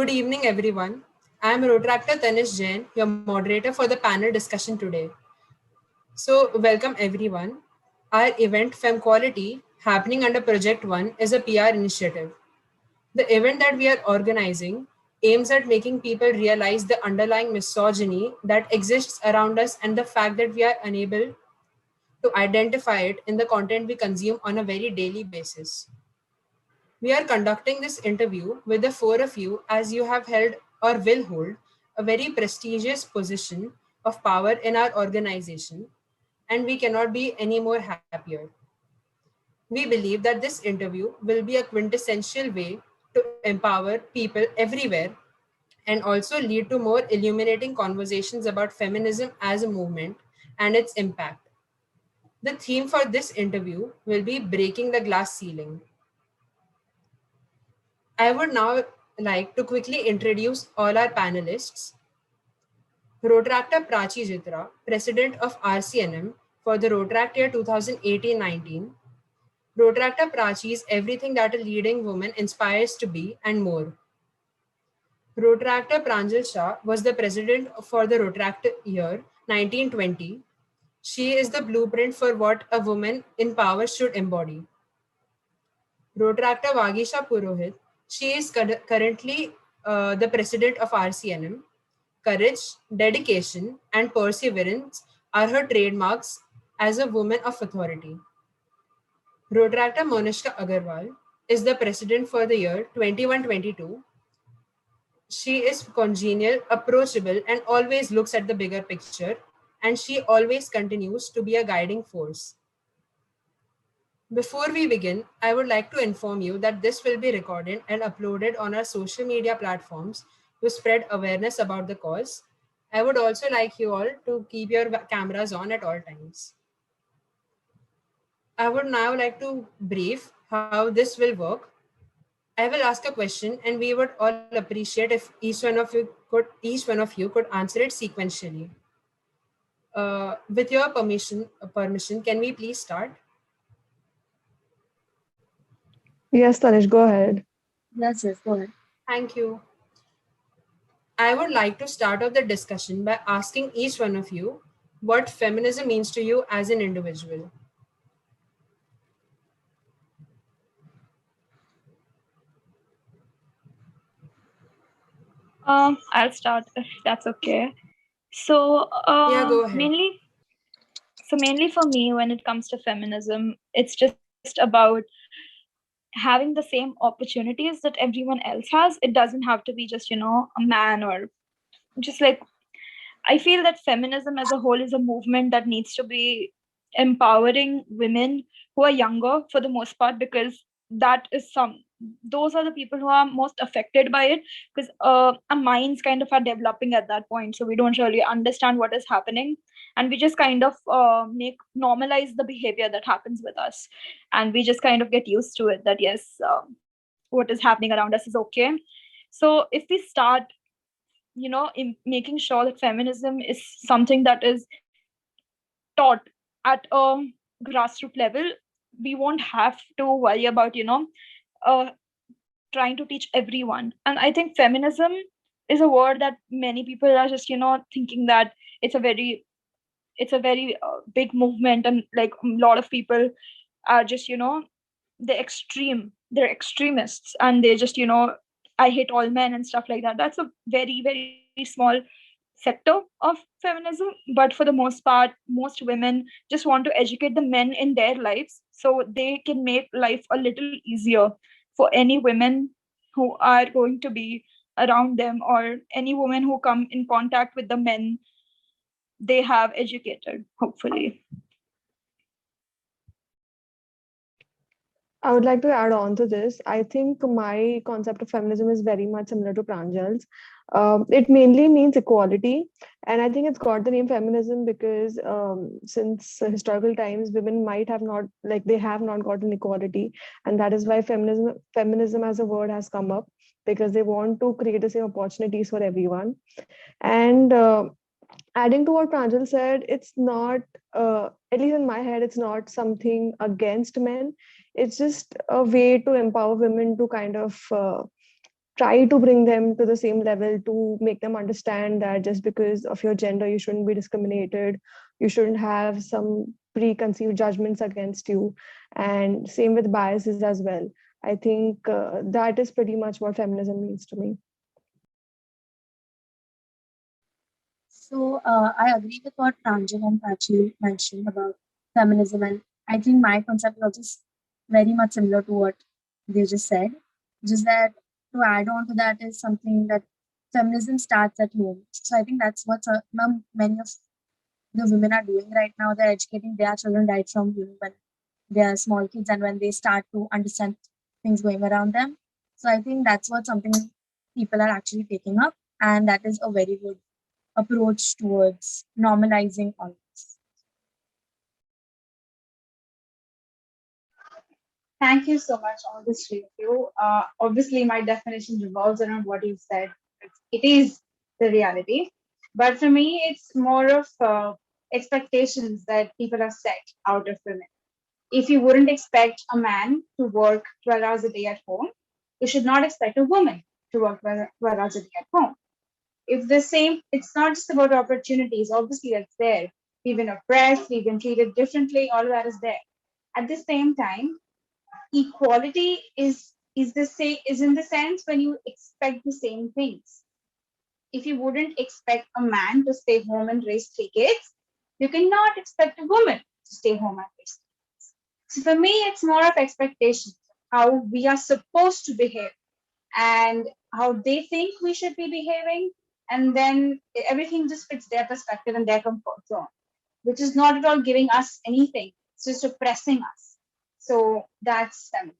Good evening, everyone. I am Rotaract 𝙈𝙗𝙖𝙢𝙖, your moderator for the panel discussion today. So, welcome everyone. Our event Femmquality, happening under Project One, is a PR initiative. The event that we are organizing aims at making people realize the underlying misogyny that exists around us and the fact that we are unable to identify it in the content we consume on a very daily basis. We are conducting this interview with the four of you as you have held or will hold a very prestigious position of power in our organization, and we cannot be any more happier. We believe that this interview will be a quintessential way to empower people everywhere and also lead to more illuminating conversations about feminism as a movement and its impact. The theme for this interview will be breaking the glass ceiling. I would now like to quickly introduce all our panelists. Rotaract Prachi Jhitra, President of RCNM for the Rotaract year 2018-19. Rotaract Prachi is everything that a leading woman inspires to be and more. Rotaract Pranjal Shah was the president for the Rotaract year 1920. She is the blueprint for what a woman in power should embody. Rotaract Vagisha Purohit, she is currently the president of RCNM. Courage, dedication, and perseverance are her trademarks as a woman of authority. Rotaract Monishka Agarwal is the president for the year 21-22. She is congenial, approachable, and always looks at the bigger picture, and she always continues to be a guiding force. Before we begin, I would like to inform you that this will be recorded and uploaded on our social media platforms to spread awareness about the cause. I would also like you all to keep your cameras on at all times. I would now like to brief how this will work. I will ask a question and we would all appreciate if each one of you could answer it sequentially. With your permission, can we please start? Yes, Tanish, go ahead. Yes, go ahead. Thank you. I would like to start off the discussion by asking each one of you what feminism means to you as an individual. I'll start if that's okay. So, Yeah, go ahead. mainly for me, when it comes to feminism, it's just about having the same opportunities that everyone else has. It doesn't have to be just, a man or just like, I feel that feminism as a whole is a movement that needs to be empowering women who are younger for the most part, because those are the people who are most affected by it, because our minds kind of are developing at that point, so we don't really understand what is happening, and we just kind of normalize the behavior that happens with us, and we just kind of get used to it, that yes, what is happening around us is okay. So if we start in making sure that feminism is something that is taught at a grassroots level, we won't have to worry about uh, trying to teach everyone. And I think feminism is a word that many people are just thinking that it's a very big movement, and like a lot of people are just they're extremists, and they just I hate all men and stuff like that. That's a very, very small sector of feminism, but for the most part, most women just want to educate the men in their lives so they can make life a little easier for any women who are going to be around them, or any women who come in contact with the men they have educated, hopefully. I would like to add on to this. I think my concept of feminism is very much similar to Pranjal's. It mainly means equality. And I think it's got the name feminism because since historical times, women might have not, like they have not gotten equality. And that is why feminism as a word has come up, because they want to create the same opportunities for everyone. And adding to what Pranjal said, it's not, at least in my head, it's not something against men. It's just a way to empower women to kind of try to bring them to the same level, to make them understand that just because of your gender, you shouldn't be discriminated. You shouldn't have some preconceived judgments against you. And same with biases as well. I think that is pretty much what feminism means to me. So I agree with what Pranjal and Prachi mentioned about feminism, and I think my concept is also very much similar to what they just said. Just that to add on to that is something that feminism starts at home. So I think that's what many of the women are doing right now. They're educating their children right from when they are small kids and when they start to understand things going around them. So I think that's what something people are actually taking up, and that is a very good approach towards normalizing all this. Thank you so much, all the three of you. Obviously, my definition revolves around what you said. It is the reality. But for me, it's more of expectations that people have set out of women. If you wouldn't expect a man to work 12 hours a day at home, you should not expect a woman to work 12 hours a day at home. If the same, it's not just about opportunities. Obviously, that's there. We've been oppressed, we've been treated differently, all of that is there. At the same time, equality is in the sense when you expect the same things. If you wouldn't expect a man to stay home and raise 3 kids, you cannot expect a woman to stay home and raise 3 kids. So for me, it's more of expectations, how we are supposed to behave and how they think we should be behaving, and then everything just fits their perspective and their comfort zone, which is not at all giving us anything. It's just oppressing us. So that's them.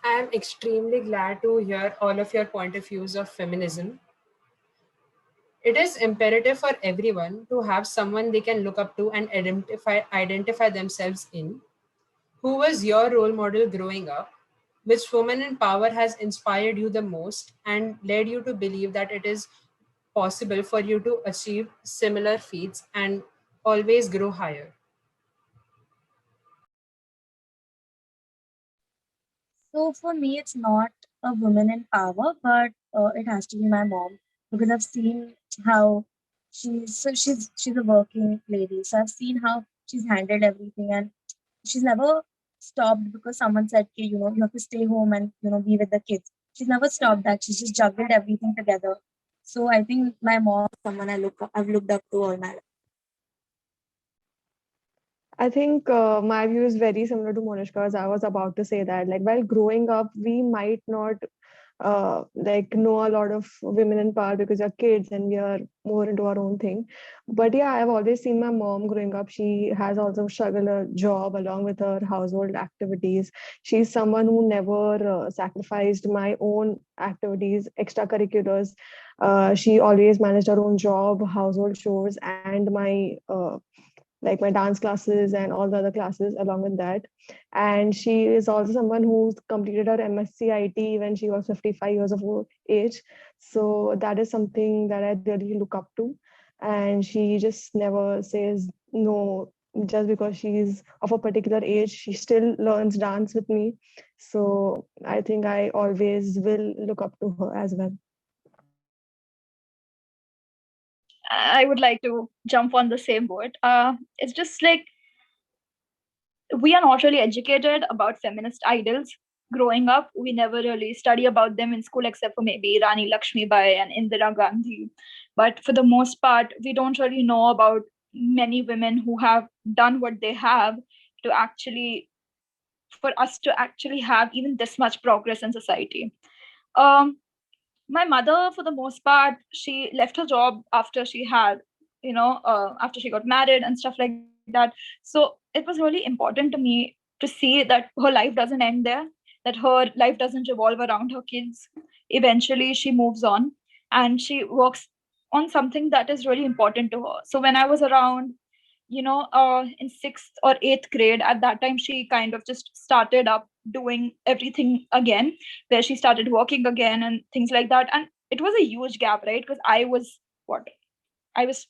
I am extremely glad to hear all of your point of views of feminism. It is imperative for everyone to have someone they can look up to and identify themselves in. Who was your role model growing up? Which woman in power has inspired you the most and led you to believe that it is possible for you to achieve similar feats and always grow higher? So for me, it's not a woman in power, but it has to be my mom, because I've seen how she's a working lady. So I've seen how she's handled everything, and she's never stopped because someone said, "Okay, you have to stay home and be with the kids." She's never stopped that. She's just juggled everything together. So I think my mom is someone I've looked up to all my life. I think my view is very similar to Monishka's. I was about to say that, like, while growing up, we might not like know a lot of women in power because we're kids and we are more into our own thing. But yeah, I've always seen my mom growing up. She has also struggled a job along with her household activities. She's someone who never sacrificed my own activities, extracurriculars. She always managed her own job, household chores, and my dance classes and all the other classes along with that. And she is also someone who's completed her MSc IT when she was 55 years of age. So that is something that I really look up to. And she just never says no just because she's of a particular age. She still learns dance with me. So I think I always will look up to her as well. I would like to jump on the same boat. It's just like we are not really educated about feminist idols. Growing up, we never really study about them in school except for maybe Rani Lakshmibai and Indira Gandhi. But for the most part, we don't really know about many women who have done what they have to actually, for us to actually have even this much progress in society. Um, my mother, for the most part, she left her job after she had, after she got married and stuff like that. So it was really important to me to see that her life doesn't end there, that her life doesn't revolve around her kids. Eventually, she moves on and she works on something that is really important to her. So when I was around, in sixth or eighth grade, at that time, she kind of just started up doing everything again, where she started working again and things like that. And it was a huge gap, right? Because I was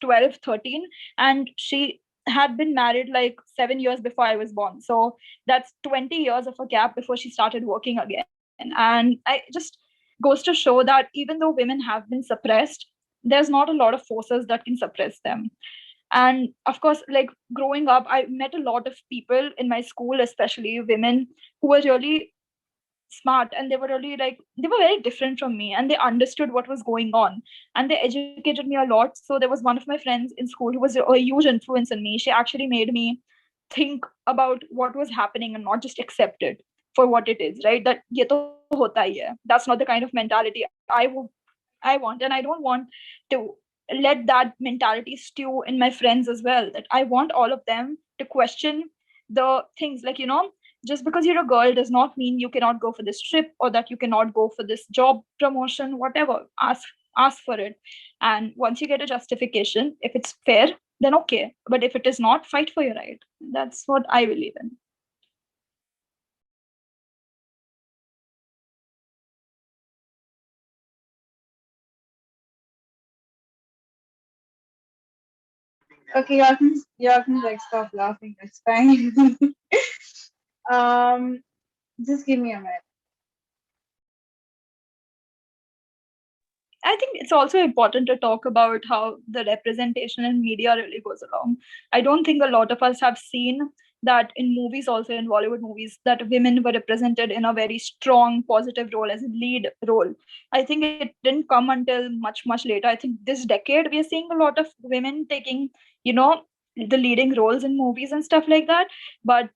12, 13, and she had been married like 7 years before I was born. So that's 20 years of a gap before she started working again. And I just goes to show that even though women have been suppressed, there's not a lot of forces that can suppress them. And of course, like growing up, I met a lot of people in my school, especially women, who were really smart, and they were really like, they were very different from me, and they understood what was going on, and they educated me a lot. So there was one of my friends in school who was a huge influence on me. She actually made me think about what was happening and not just accept it for what it is, right? That ye to hota hi hai. That's not the kind of mentality I want, and I don't want to let that mentality stew in my friends as well. That I want all of them to question the things, like, just because you're a girl does not mean you cannot go for this trip, or that you cannot go for this job promotion, whatever. Ask for it. And once you get a justification, if it's fair, then okay. But if it is not, fight for your right. That's what I believe in. Okay, y'all can like stop laughing. That's fine. um, just give me a minute. I think it's also important to talk about how the representation in media really goes along. I don't think a lot of us have seen that in movies, also in Bollywood movies, that women were represented in a very strong, positive role as a lead role. I think it didn't come until much, much later. I think this decade we are seeing a lot of women taking, you know, the leading roles in movies and stuff like that. But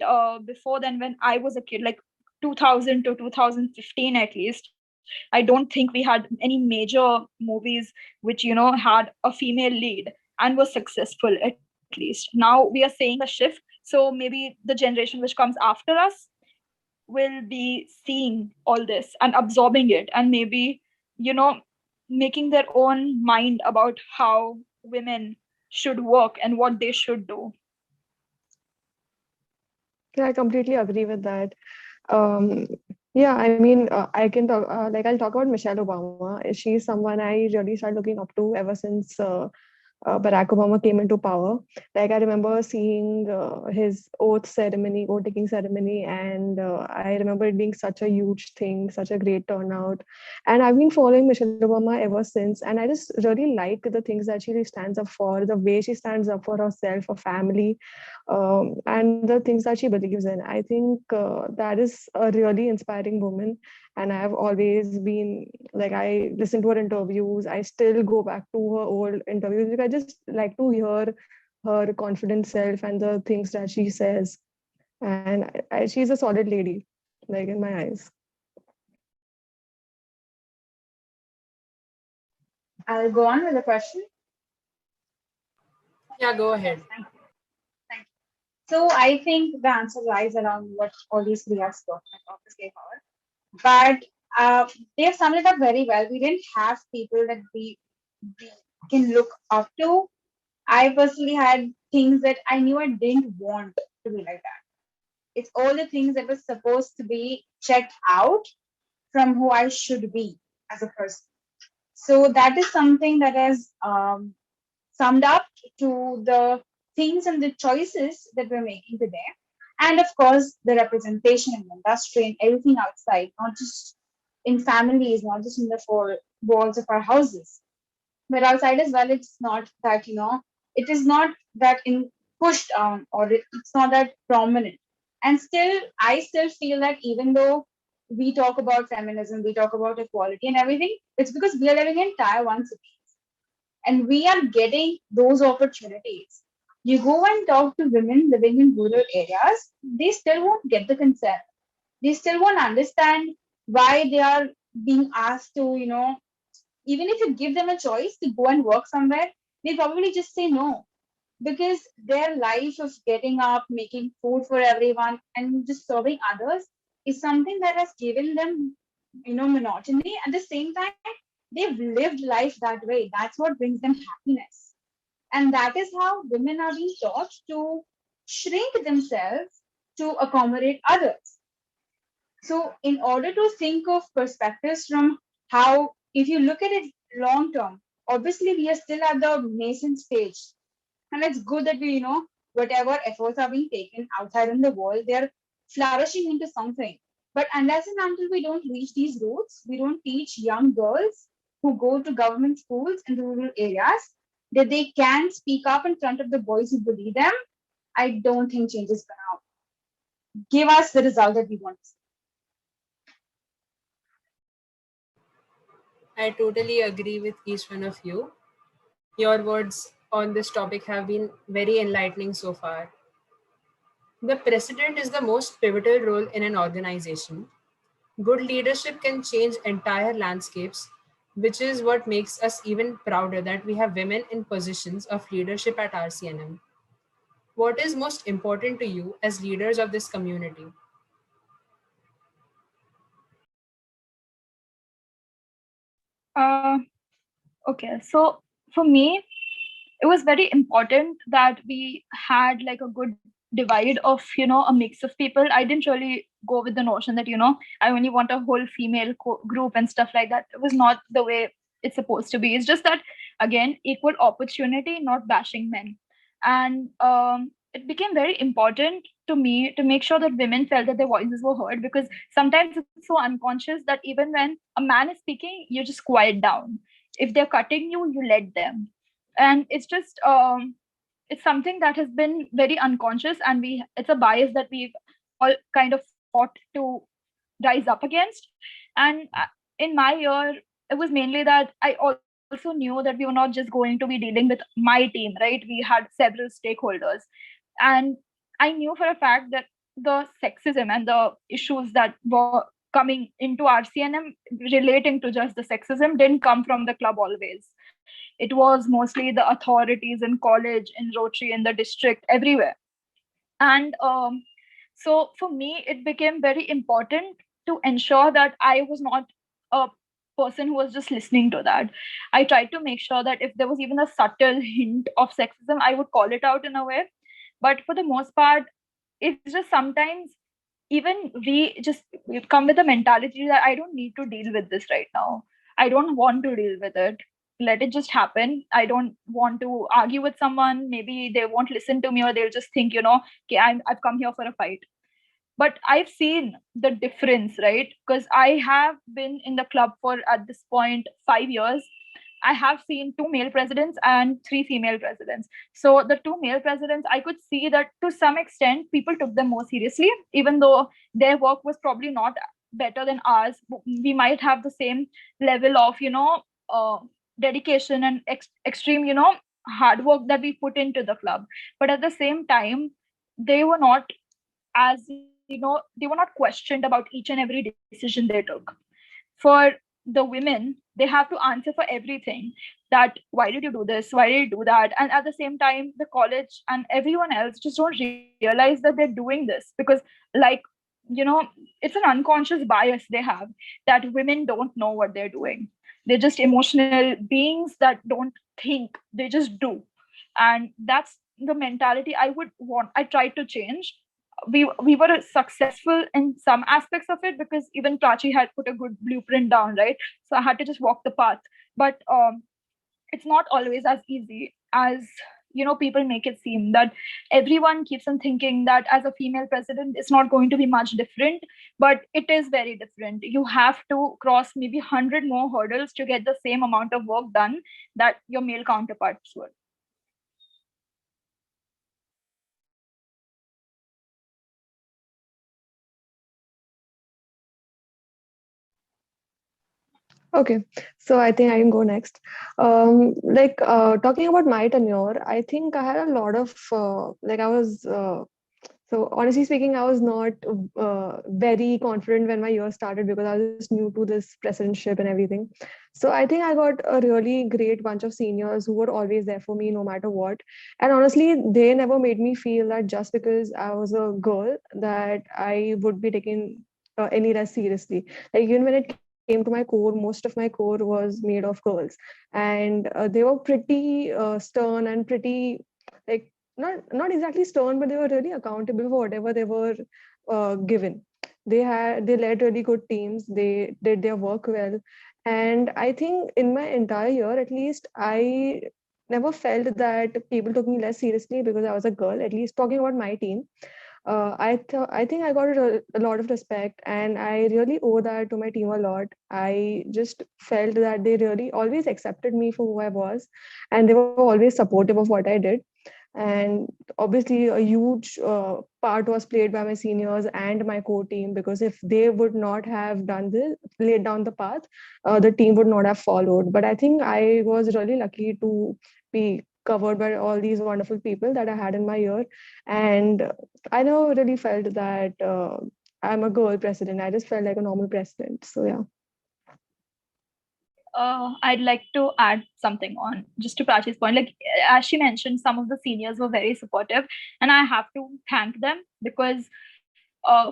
before then, when I was a kid, like 2000 to 2015 at least, I don't think we had any major movies which, had a female lead and was successful, at least. Now we are seeing a shift. So maybe the generation which comes after us will be seeing all this and absorbing it, and maybe, you know, making their own mind about how women should work and what they should do. Yeah, I completely agree with that. Um, yeah, I mean, I can talk, like, I'll talk about Michelle Obama. She's someone I really started looking up to ever since Barack Obama came into power. Like, I remember seeing his oath taking ceremony, and I remember it being such a huge thing, such a great turnout. And I've been following Michelle Obama ever since, and I just really like the things that she stands up for, the way she stands up for herself, her family, and the things that she believes in. I think that is a really inspiring woman. And I've always been like, I listen to her interviews. I still go back to her old interviews because I just like to hear her confident self and the things that she says. And she's a solid lady, like in my eyes. I'll go on with the question. Yeah, go ahead. Thank you. Thank you. So I think the answer lies around what all these three have spoken about, obviously, but they've summed it up very well. We didn't have people that we can look up to. I personally had things that I knew I didn't want to be like that. It's all the things that were supposed to be checked out from who I should be as a person. So that is something that has summed up to the things and the choices that we're making today. And of course, the representation in the industry and everything outside, not just in families, not just in the four walls of our houses, but outside as well. It's not that, it is not that in pushed on, or it's not that prominent. And still, I still feel that even though we talk about feminism, we talk about equality and everything, it's because we are living in tier one cities and we are getting those opportunities. You go and talk to women living in rural areas, they still won't get the consent. They still won't understand why they are being asked to, even if you give them a choice to go and work somewhere, they probably just say no, because their life of getting up, making food for everyone, and just serving others is something that has given them, monotony. At the same time, they've lived life that way. That's what brings them happiness. And that is how women are being taught to shrink themselves to accommodate others. So, in order to think of perspectives from how, if you look at it long term, obviously we are still at the nascent stage, and it's good that we, whatever efforts are being taken outside in the world, they're flourishing into something. But unless and until we don't reach these roots, we don't teach young girls who go to government schools in rural areas that they can speak up in front of the boys who bully them, I don't think change is gonna give us the result that we want. I totally agree with each one of you. Your words on this topic have been very enlightening so far. The president is the most pivotal role in an organization. Good leadership can change entire landscapes, which is what makes us even prouder that we have women in positions of leadership at RCNM. What is most important to you as leaders of this community? Uh, okay, so for me, it was very important that we had like a good divide of a mix of people. I didn't really go with the notion that I only want a whole female group and stuff like that. It was not the way it's supposed to be. It's just that, again, equal opportunity, not bashing men. And it became very important to me to make sure that women felt that their voices were heard, because sometimes it's so unconscious that even when a man is speaking, you just quiet down. If they're cutting you, you let them. And it's just it's something that has been very unconscious, and we it's a bias that we've all kind of fought to rise up against. And in my year, it was mainly that I also knew that we were not just going to be dealing with my team, right? We had several stakeholders, and I knew for a fact that the sexism and the issues that were coming into RCNM relating to just the sexism didn't come from the club always. It was mostly the authorities in college, in Rotary, in the district, everywhere. And so for me, it became very important to ensure that I was not a person who was just listening to that. I tried to make sure that if there was even a subtle hint of sexism, I would call it out in a way. But for the most part, it's just sometimes even we come with a mentality that I don't need to deal with this right now. I don't want to deal with it. Let it just happen. I don't want to argue with someone. Maybe they won't listen to me, or they'll just think, okay, I've come here for a fight. But I've seen the difference, right? Because I have been in the club for, at this point, 5 years. I have seen 2 male presidents and 3 female presidents. So the 2 male presidents, I could see that to some extent people took them more seriously, even though their work was probably not better than ours. We might have the same level of, uh, dedication and extreme, hard work that we put into the club. But at the same time, they were not as they were not questioned about each and every decision they took. For the women, they have to answer for everything, that why did you do this, why did you do that. And at the same time, the college and everyone else just don't realize that they're doing this, because like it's an unconscious bias they have, that women don't know what they're doing. They're just emotional beings that don't think, they just do. And that's the mentality I tried to change. We were successful in some aspects of it, because even Prachi had put a good blueprint down, right? So I had to just walk the path. But it's not always as easy as people make it seem, that everyone keeps on thinking that as a female president it's not going to be much different. But it is very different. You have to cross maybe 100 more hurdles to get the same amount of work done that your male counterparts would. Okay, so I think I can go next. Talking about my tenure, I think I had a lot of I was so honestly speaking, I was not very confident when my year started, because I was just new to this presidentship and everything. So I think I got a really great bunch of seniors who were always there for me no matter what. And honestly, they never made me feel that just because I was a girl that I would be taken any less seriously. Like even when it came to my core, most of my core was made of girls, and they were pretty stern and pretty like not exactly stern, but they were really accountable for whatever they were given. They led really good teams. They did their work well, and I think in my entire year, at least, I never felt that people took me less seriously because I was a girl. At least talking about my team, I think I got a lot of respect, and I really owe that to my team a lot. I just felt that they really always accepted me for who I was, and they were always supportive of what I did. And obviously, a huge part was played by my seniors and my core team, because if they would not have done this, laid down the path, the team would not have followed. But I think I was really lucky to be covered by all these wonderful people that I had in my year. And I never really felt that I'm a girl president. I just felt like a normal president. So yeah. I'd like to add something on just to Prachi's point. Like, as she mentioned, some of the seniors were very supportive, and I have to thank them because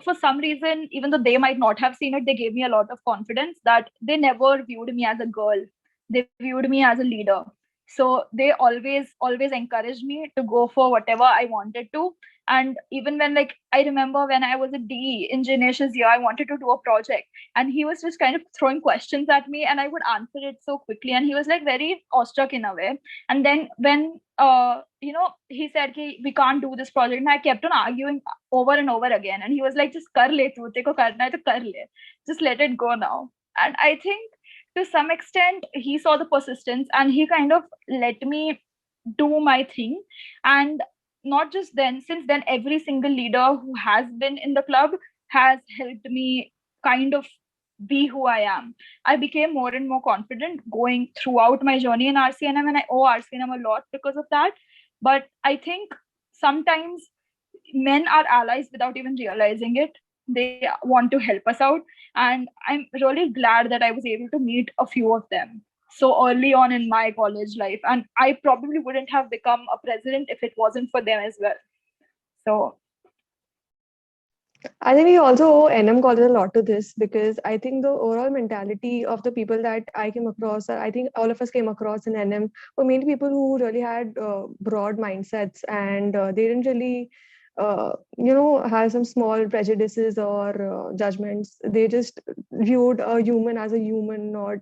for some reason, even though they might not have seen it, they gave me a lot of confidence that they never viewed me as a girl. They viewed me as a leader. So they always encouraged me to go for whatever I wanted to. And even when, like, I remember when I was a DE in Janesh's year, I wanted to do a project, and he was just kind of throwing questions at me, and I would answer it so quickly, and he was like very awestruck in a way. And then when he said we can't do this project, and I kept on arguing over and over again, and he was like, just kar le tu, teko karna hai to kar le, just let it go now. And I think to some extent he saw the persistence, and he kind of let me do my thing. And not just then, since then every single leader who has been in the club has helped me kind of be who I am. I became more and more confident going throughout my journey in RCNM, and I owe RCNM a lot because of that. But I think sometimes men are allies without even realizing it. They want to help us out, and I'm really glad that I was able to meet a few of them so early on in my college life. And I probably wouldn't have become a president if it wasn't for them as well. So I think we also owe NM College a lot to this, because I think the overall mentality of the people that I came across, or I think all of us came across in NM, were mainly people who really had broad mindsets, and they didn't really, have some small prejudices or judgments. They just viewed a human as a human, not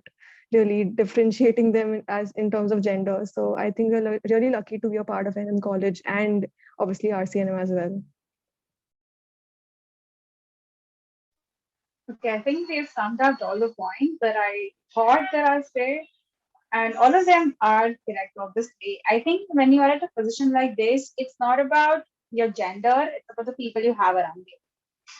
really differentiating them as in terms of gender. So I think we're really lucky to be a part of NM College, and obviously RCNM as well. Okay, I think we've summed up all the points that I thought that I'll say, and all of them are correct, obviously. I think when you are at a position like this, it's not about your gender, it's about the people you have around you.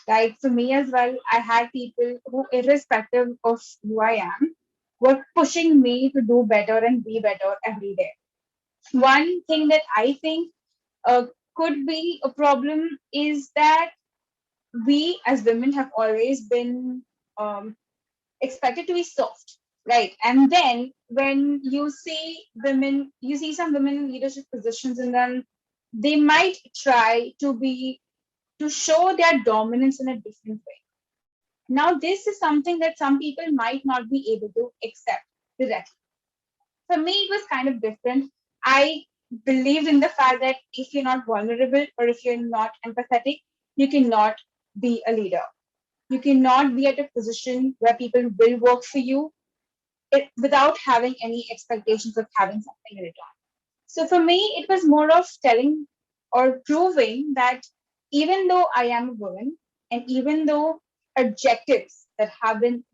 Like for me as well, I had people who, irrespective of who I am, were pushing me to do better and be better every day. One thing that I think uh, could be a problem is that we as women have always been um, expected to be soft, right? And then when you see women, you see some women in leadership positions, and then they might try to show their dominance in a different way. Now, this is something that some people might not be able to accept directly. For me, it was kind of different. I believed in the fact that if you're not vulnerable or if you're not empathetic, you cannot be a leader. You cannot be at a position where people will work for you without having any expectations of having something in return. So for me, it was more of telling or proving that even though I am a woman, and even though adjectives that have been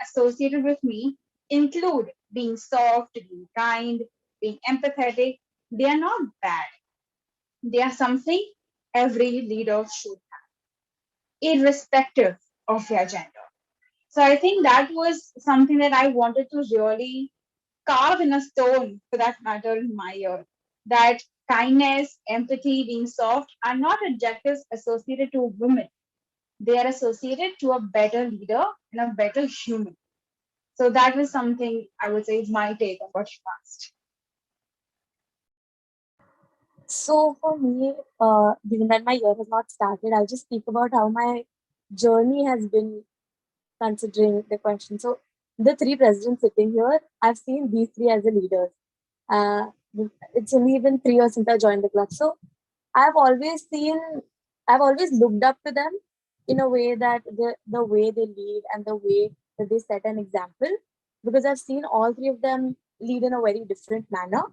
associated with me include being soft, being kind, being empathetic, they are not bad. They are something every leader should have, irrespective of their gender. So I think that was something that I wanted to really carve in a stone, for that matter, in my year. That kindness, empathy, being soft are not adjectives associated to women. They are associated to a better leader and a better human. So that was something I would say is my take on what you asked. So for me, given that my year has not started, I'll just speak about how my journey has been considering the question. So the three presidents sitting here, I've seen these three as the leaders. Uh, it's only been 3 years since I joined the club. So I've always seen, I've always looked up to them in a way that the way they lead and the way that they set an example, because I've seen all three of them lead in a very different manner.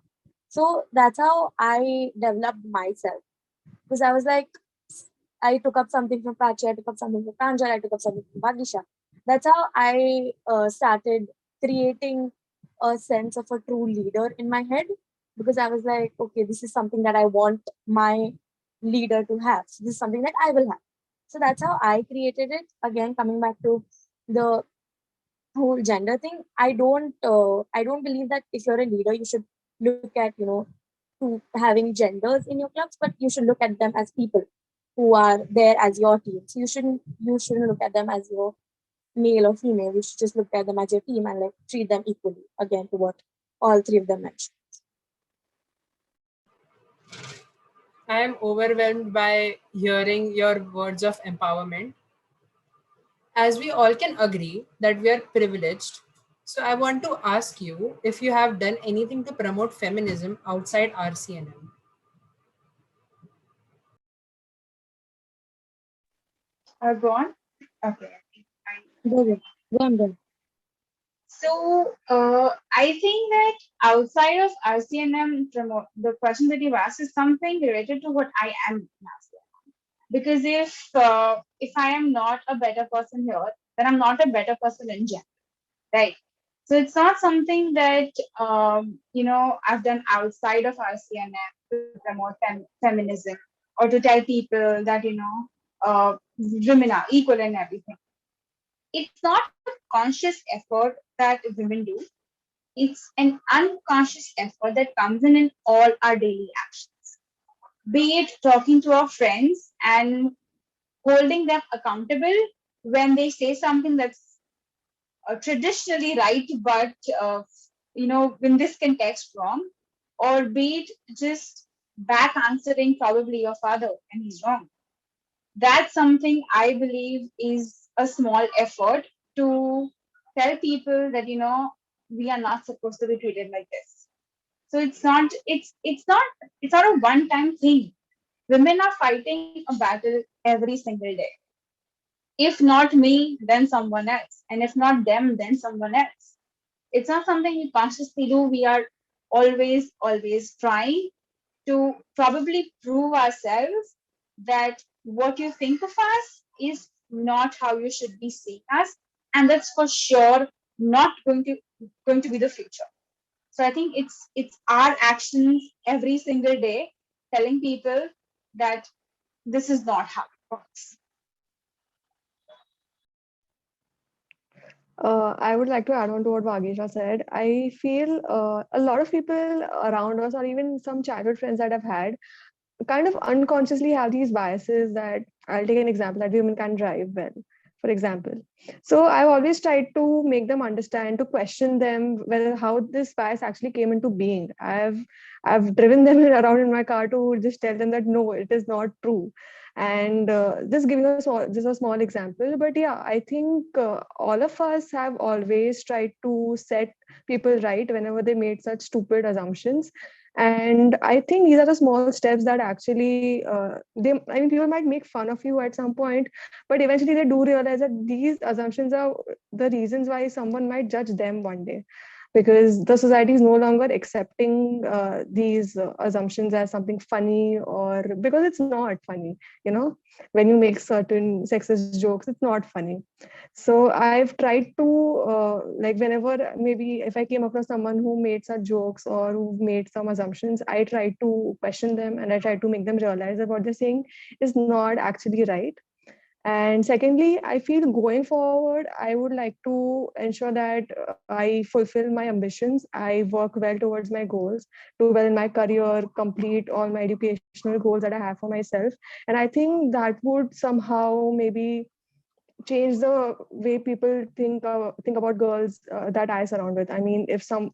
So that's how I developed myself. Because I was like, I took up something from Prachi, I took up something from Pranjal, I took up something from Vagisha. That's how I started creating a sense of a true leader in my head, because I was like, okay, this is something that I want my leader to have. So this is something that I will have. So that's how I created it. Again, coming back to the whole gender thing, I don't believe that if you're a leader, you should look at, to having genders in your clubs, but you should look at them as people who are there as your team. So you shouldn't look at them as male or female. You should just look at them as your team and like treat them equally. Again, to what all three of them mentioned. I am overwhelmed by hearing your words of empowerment. As we all can agree that we are privileged, so I want to ask you if you have done anything to promote feminism outside RCNM. Go on. Okay. Go ahead. Go on, go. So I think that outside of RCNM, the question that you asked is something related to what I am in RCNM. Because if I am not a better person here, then I'm not a better person in general, right? So it's not something that I've done outside of RCNM to promote feminism or to tell people that women are equal and everything. It's not a conscious effort that women do. It's an unconscious effort that comes in all our daily actions. Be it talking to our friends and holding them accountable when they say something that's traditionally right, but in this context wrong, or be it just back answering probably your father and he's wrong. That's something I believe is a small effort to tell people that we are not supposed to be treated like this. So it's not a one time thing. Women are fighting a battle every single day. If not me, then someone else, and if not them, then someone else. It's not something we consciously do. We are always trying to probably prove ourselves that what you think of us is not how you should be seeing us, and that's for sure not going to be the future. So I think it's our actions every single day telling people that this is not how it works. I would like to add on to what Vagisha said. I feel a lot of people around us, or even some childhood friends that I've had, kind of unconsciously have these biases that I'll take an example that women can drive well, for example. So I've always tried to make them understand, to question them whether how this bias actually came into being. I've driven them around in my car to just tell them that no, it is not true. And just giving just a small example, but yeah, I think all of us have always tried to set people right whenever they made such stupid assumptions. And I think these are the small steps that actually I mean, people might make fun of you at some point, but eventually they do realize that these assumptions are the reasons why someone might judge them one day, because the society is no longer accepting these assumptions as something funny, or because it's not funny, when you make certain sexist jokes, it's not funny. So I've tried to like, whenever maybe if I came across someone who made such jokes or who made some assumptions, I try to question them and I try to make them realize that what they're saying is not actually right. And secondly, I feel going forward, I would like to ensure that I fulfill my ambitions. I work well towards my goals, do well in my career, complete all my educational goals that I have for myself. And I think that would somehow maybe change the way people think about girls that I surround with. I mean,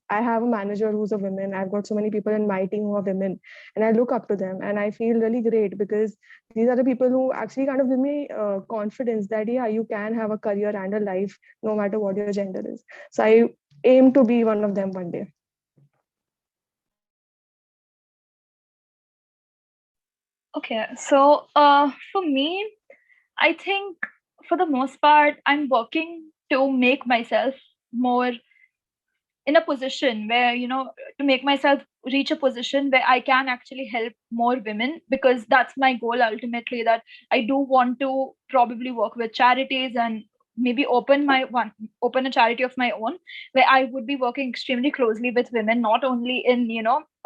I have a manager who's a woman. I've got so many people in my team who are women, and I look up to them, and I feel really great because these are the people who actually kind of give me confidence that yeah, you can have a career and a life no matter what your gender is. So I aim to be one of them one day. Okay, so for me, I think for the most part, I'm working to make myself more in a position where, to make myself reach a position where I can actually help more women, because that's my goal ultimately, that I do want to probably work with charities and maybe open a charity of my own, where I would be working extremely closely with women, not only in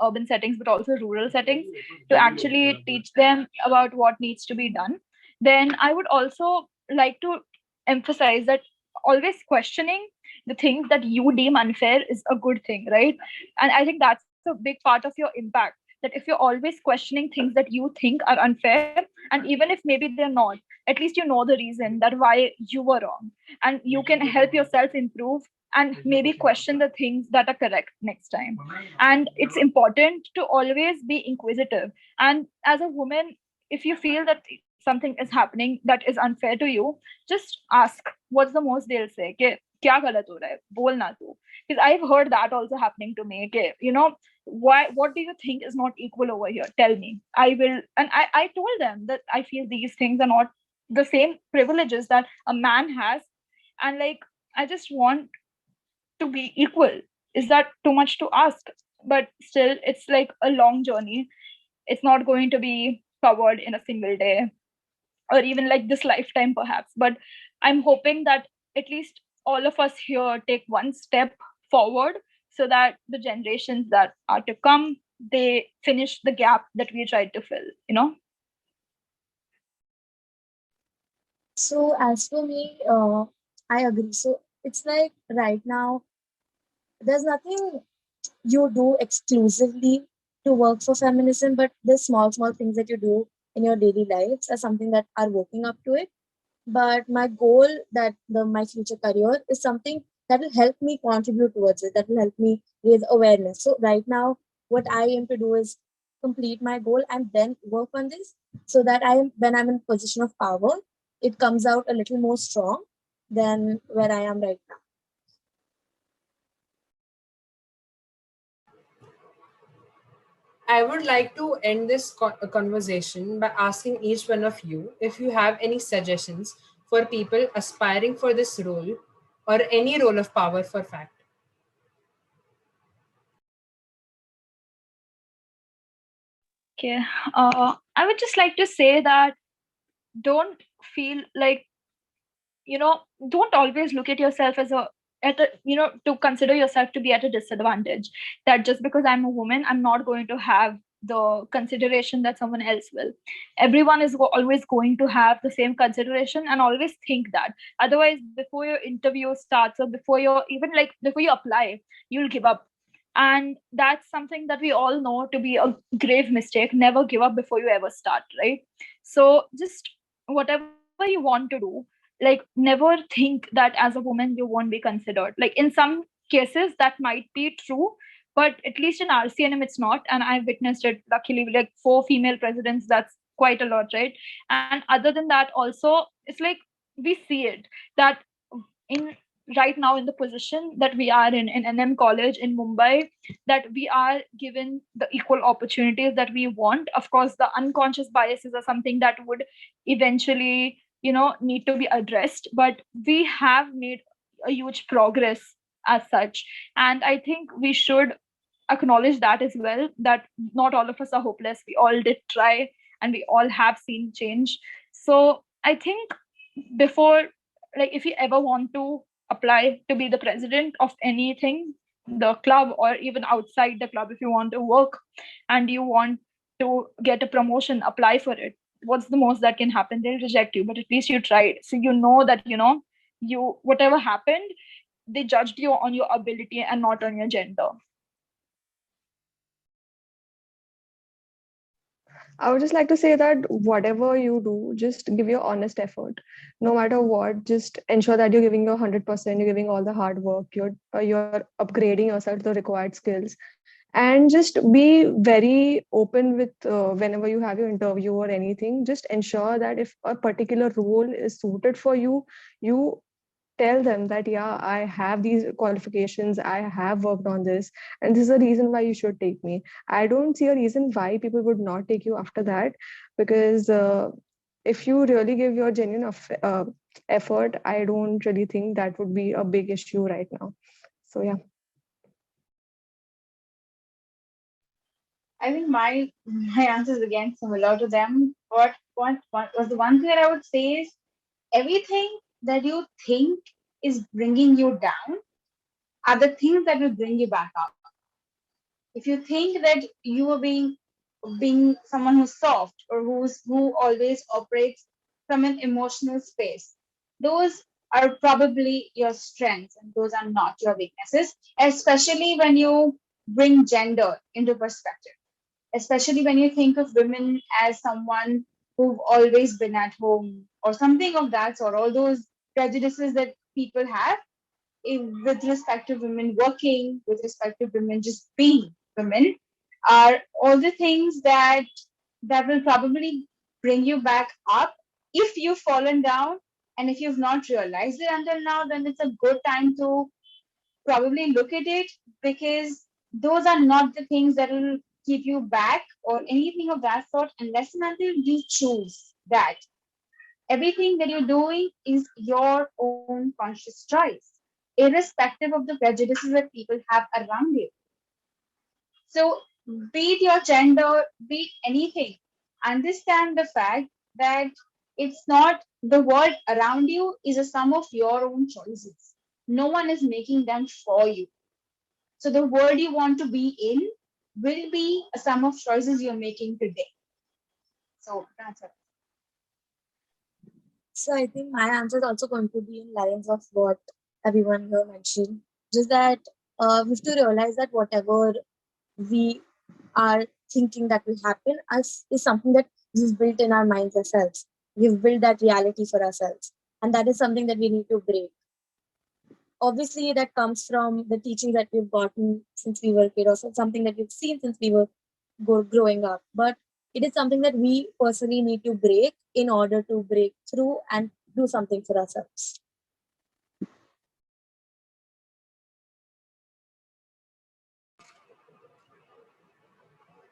urban settings but also rural settings, to actually teach them about what needs to be done. Then I would also like to emphasize that always questioning the things that you deem unfair is a good thing, right? And I think that's a big part of your impact, that if you're always questioning things that you think are unfair, and even if maybe they're not, at least you know the reason that why you were wrong, and you can help yourself improve and maybe question the things that are correct next time. And it's important to always be inquisitive. And as a woman, if you feel that something is happening that is unfair to you, just ask. What's the most they'll say? Ke, kya galat ho raha hai? Bolna tu. Because I've heard that also happening to me. Ke, why, what do you think is not equal over here? Tell me. I will. And I told them that I feel these things are not the same privileges that a man has. And like, I just want to be equal. Is that too much to ask? But still, it's like a long journey. It's not going to be covered in a single day, or even like this lifetime perhaps. But I'm hoping that at least all of us here take one step forward, so that the generations that are to come, they finish the gap that we tried to fill. So as for me, I agree. So it's like right now, there's nothing you do exclusively to work for feminism, but the small things that you do in your daily lives are something that are working up to it. But my goal, that my future career is something that will help me contribute towards it, that will help me raise awareness. So right now, what I aim to do is complete my goal and then work on this, so that when I'm in position of power, it comes out a little more strong than where I am right now. I would like to end this conversation by asking each one of you if you have any suggestions for people aspiring for this role or any role of power for fact. Okay. I would just like to say that don't feel like, don't always look at yourself as to consider yourself to be at a disadvantage, that just because I'm a woman, I'm not going to have the consideration that someone else will. Everyone is always going to have the same consideration, and always think that. Otherwise, before your interview starts, or before you apply, you'll give up. And that's something that we all know to be a grave mistake. Never give up before you ever start, right? So just whatever you want to do, like, never think that as a woman you won't be considered. Like, in some cases that might be true, but at least in RCNM it's not. And I've witnessed it, luckily, like 4 female presidents. That's quite a lot, right? And other than that also, it's like, we see it, that in right now, in the position that we are in NM college in Mumbai, that we are given the equal opportunities that we want. Of course, the unconscious biases are something that would eventually, need to be addressed, but we have made a huge progress as such. And I think we should acknowledge that as well, that not all of us are hopeless. We all did try, and we all have seen change. So I think, before, like, if you ever want to apply to be the president of anything, the club, or even outside the club, if you want to work and you want to get a promotion, apply for it. What's the most that can happen? They'll reject you, but at least you tried. So you know that, you, whatever happened, they judged you on your ability and not on your gender. I would just like to say that whatever you do, just give your honest effort. No matter what, just ensure that you're giving your 100%, you're giving all the hard work, you're upgrading yourself to the required skills, and just be very open with whenever you have your interview or anything. Just ensure that if a particular role is suited for you, you tell them that, yeah, I have these qualifications, I have worked on this, and this is the reason why you should take me. I don't see a reason why people would not take you after that, because if you really give your genuine effort, I don't really think that would be a big issue right now. So yeah. I think my answer is again similar to them. What was the one thing that I would say is everything that you think is bringing you down are the things that will bring you back up. If you think that you are being someone who's soft or who always operates from an emotional space, those are probably your strengths and those are not your weaknesses, especially when you bring gender into perspective, especially when you think of women as someone who've always been at home or something of that sort, all those prejudices that people have with respect to women working, with respect to women just being women, are all the things that will probably bring you back up if you've fallen down. And if you've not realized it until now, then it's a good time to probably look at it, because those are not the things that will keep you back or anything of that sort, unless and until you choose that everything that you're doing is your own conscious choice, irrespective of the prejudices that people have around you. So, be it your gender, be it anything, understand the fact that it's not the world around you is a sum of your own choices. No one is making them for you. So, the world you want to be in will be a sum of choices you're making today. So, that's it. So I think my answer is also going to be in lines of what everyone here mentioned. Just that we have to realize that whatever we are thinking that will happen us is something that is built in our minds ourselves. We've built that reality for ourselves. And that is something that we need to break. Obviously, that comes from the teachings that we've gotten since we were kids, or something that we've seen since we were growing up. But it is something that we personally need to break in order to break through and do something for ourselves.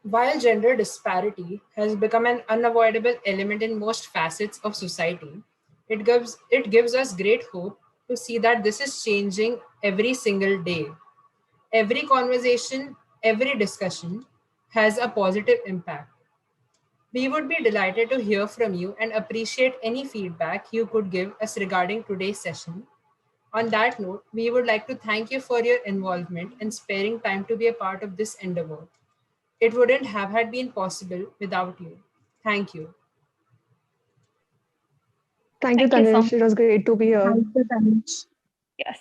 While gender disparity has become an unavoidable element in most facets of society, it gives us great hope to see that this is changing every single day. Every conversation, every discussion has a positive impact. We would be delighted to hear from you and appreciate any feedback you could give us regarding today's session. On that note, we would like to thank you for your involvement and sparing time to be a part of this endeavor. It wouldn't have had been possible without you. Thank you. Thank you, Thank you so Tanish. much. It was great to be here. Thank you, Tanish. Yes.